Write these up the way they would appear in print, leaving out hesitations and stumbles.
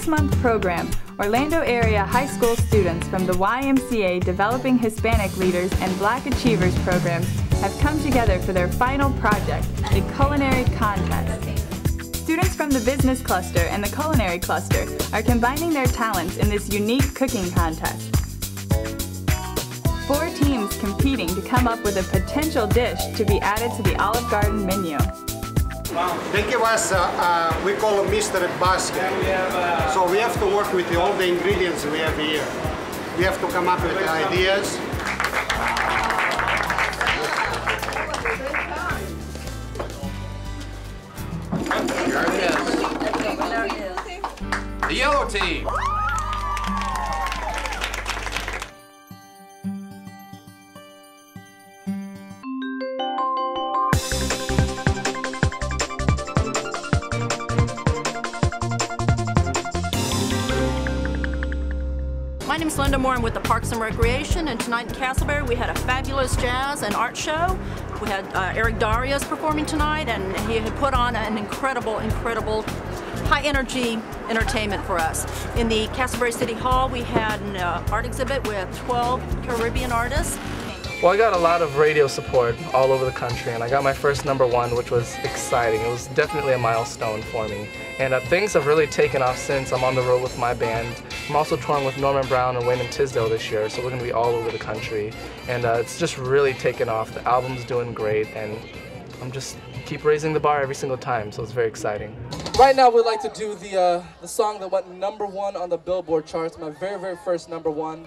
6-month program, Orlando area high school students from the YMCA Developing Hispanic Leaders and Black Achievers programs have come together for their final project, a culinary contest. Students from the business cluster and the culinary cluster are combining their talents in this unique cooking contest. 4 teams competing to come up with a potential dish to be added to the Olive Garden menu. They give us, we call them mystery basket. So we have to work with all the ingredients we have here. We have to come up with ideas. The yellow team. My name is Linda Moore. I'm with the Parks and Recreation, and tonight in Castleberry we had a fabulous jazz and art show. We had Eric Darius performing tonight, and he had put on an incredible high-energy entertainment for us. In the Castleberry City Hall we had an art exhibit with 12 Caribbean artists. Well, I got a lot of radio support all over the country, and I got my first #1, which was exciting. It was definitely a milestone for me. And things have really taken off since. I'm on the road with my band. I'm also touring with Norman Brown and Wayne and Tisdale this year, so we're going to be all over the country. And it's just really taken off. The album's doing great, and I'm just keep raising the bar every single time, so it's very exciting. Right now we'd like to do the song that went #1 on the Billboard charts, my very first #1.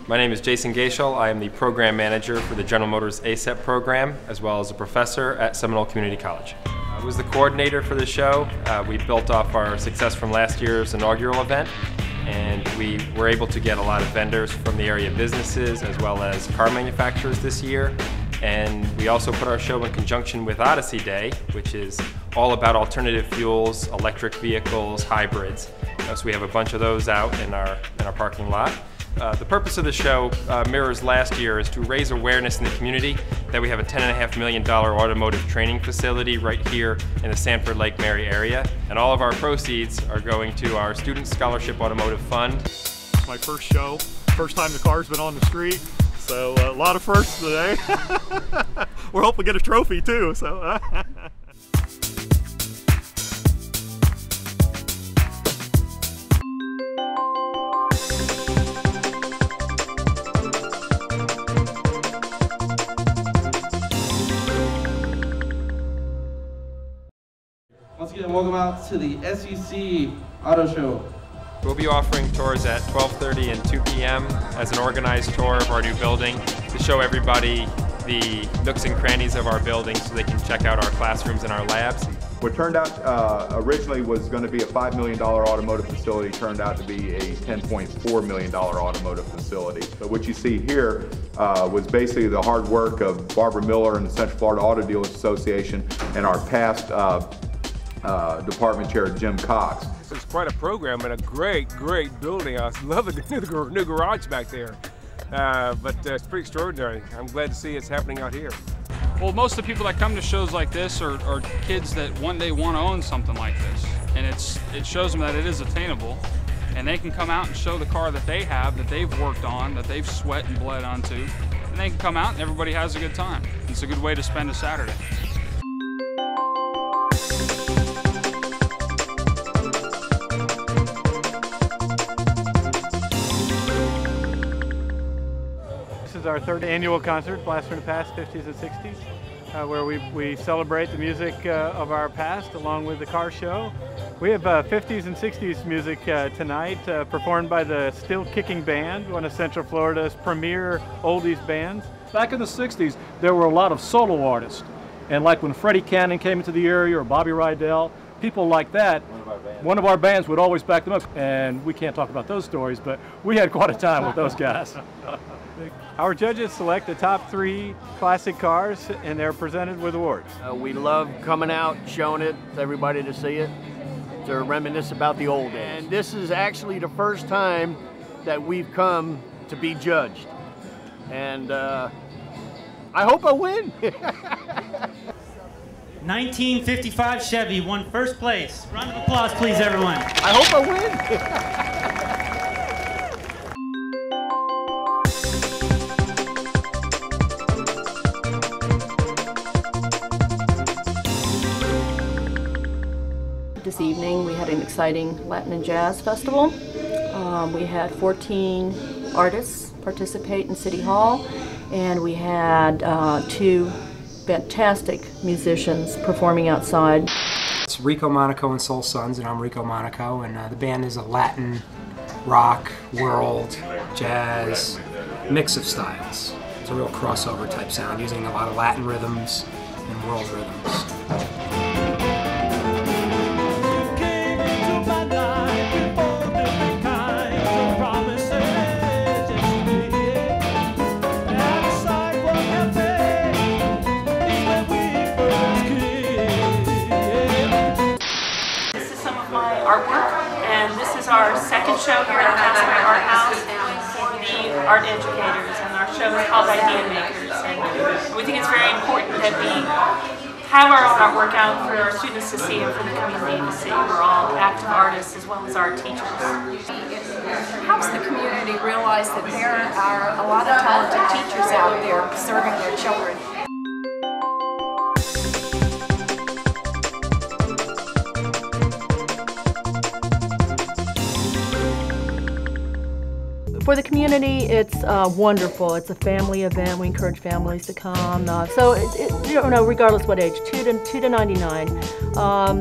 My name is Jason Gashel. I am the program manager for the General Motors ASEP program, as well as a professor at Seminole Community College. I was the coordinator for the show. We built off our success from last year's inaugural event, and we were able to get a lot of vendors from the area businesses as well as car manufacturers this year. And we also put our show in conjunction with Odyssey Day, which is all about alternative fuels, electric vehicles, hybrids. So we have a bunch of those out in our parking lot. The purpose of the show mirrors last year, is to raise awareness in the community that we have a $10.5 million automotive training facility right here in the Sanford Lake Mary area. And all of our proceeds are going to our Student Scholarship Automotive Fund. It's my first show, first time the car's been on the street, so a lot of firsts today. We're hoping to get a trophy too. So. Once again, welcome out to the SEC Auto Show. We'll be offering tours at 12:30 and 2 p.m. as an organized tour of our new building to show everybody the nooks and crannies of our building so they can check out our classrooms and our labs. What turned out originally was going to be a $5 million automotive facility turned out to be a $10.4 million automotive facility. But what you see here was basically the hard work of Barbara Miller and the Central Florida Auto Dealers Association and our past department chair, Jim Cox. It's quite a program and a great building. I love the new garage back there. But it's pretty extraordinary. I'm glad to see it's happening out here. Well, most of the people that come to shows like this are kids that one day want to own something like this. And it shows them that it is attainable. And they can come out and show the car that they have, that they've worked on, that they've sweat and bled onto. And they can come out and everybody has a good time. It's a good way to spend a Saturday. This is our 3rd annual concert, Blast from the Past, 50s and 60s, where we celebrate the music of our past along with the car show. We have 50s and 60s music tonight, performed by the Still Kicking Band, one of Central Florida's premier oldies bands. Back in the 60s, there were a lot of solo artists. And like when Freddie Cannon came into the area or Bobby Rydell, people like that, one of our bands would always back them up. And we can't talk about those stories, but we had quite a time with those guys. Our judges select the top 3 classic cars, and they're presented with awards. We love coming out, showing it to everybody to see it, to reminisce about the old days. And this is actually the first time that we've come to be judged. And I hope I win. 1955 Chevy won first place. Round of applause, please, everyone. I hope I win. This evening we had an exciting Latin and Jazz Festival. We had 14 artists participate in City Hall, and we had 2 fantastic musicians performing outside. It's Rico Monaco and Soul Sons, and I'm Rico Monaco, and the band is a Latin, rock, world, jazz, mix of styles. It's a real crossover type sound, using a lot of Latin rhythms and world rhythms. Artwork, and this is our second show here at the Castleberry Art House for the art educators, and our show is called Idea Makers. And we think it's very important that we have our own artwork out for our students to see and for the community to see. We're all active artists as well as art teachers. It helps the community realize that there are a lot of talented teachers out there serving their children. For the community, it's wonderful. It's a family event. We encourage families to come. Regardless what age, 2 to 99.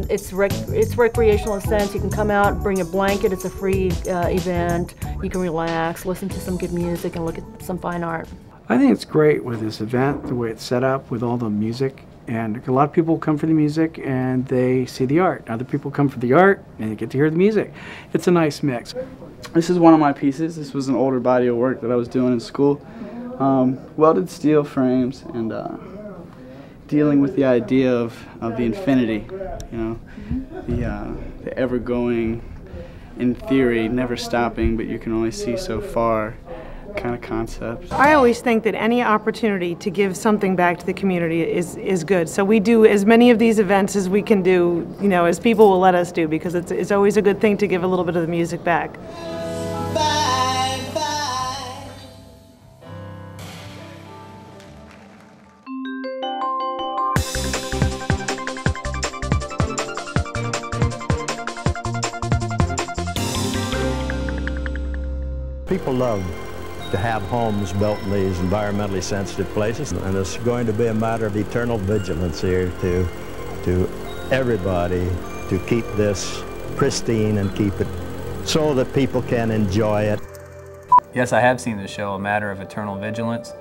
It's recreational in a sense. You can come out, bring a blanket. It's a free event. You can relax, listen to some good music, and look at some fine art. I think it's great with this event, the way it's set up with all the music. And a lot of people come for the music and they see the art. Other people come for the art and they get to hear the music. It's a nice mix. This is one of my pieces. This was an older body of work that I was doing in school. Welded steel frames and dealing with the idea of the infinity, you know, the ever-going, in theory, never stopping, but you can only see so far kind of concept. I always think that any opportunity to give something back to the community is good. So we do as many of these events as we can do, you know, as people will let us do, because it's always a good thing to give a little bit of the music back. People love to have homes built in these environmentally sensitive places, and it's going to be a matter of eternal vigilance here to everybody to keep this pristine and keep it so that people can enjoy it. Yes, I have seen the show, A Matter of Eternal Vigilance,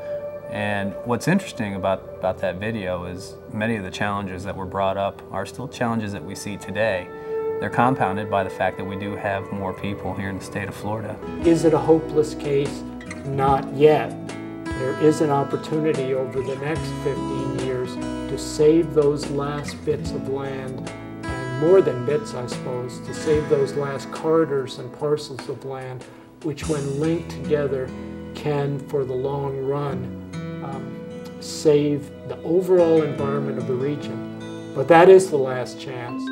and what's interesting about that video is many of the challenges that were brought up are still challenges that we see today. They're compounded by the fact that we do have more people here in the state of Florida. Is it a hopeless case? Not yet. There is an opportunity over the next 15 years to save those last bits of land, and more than bits, I suppose, to save those last corridors and parcels of land, which when linked together can, for the long run, save the overall environment of the region. But that is the last chance.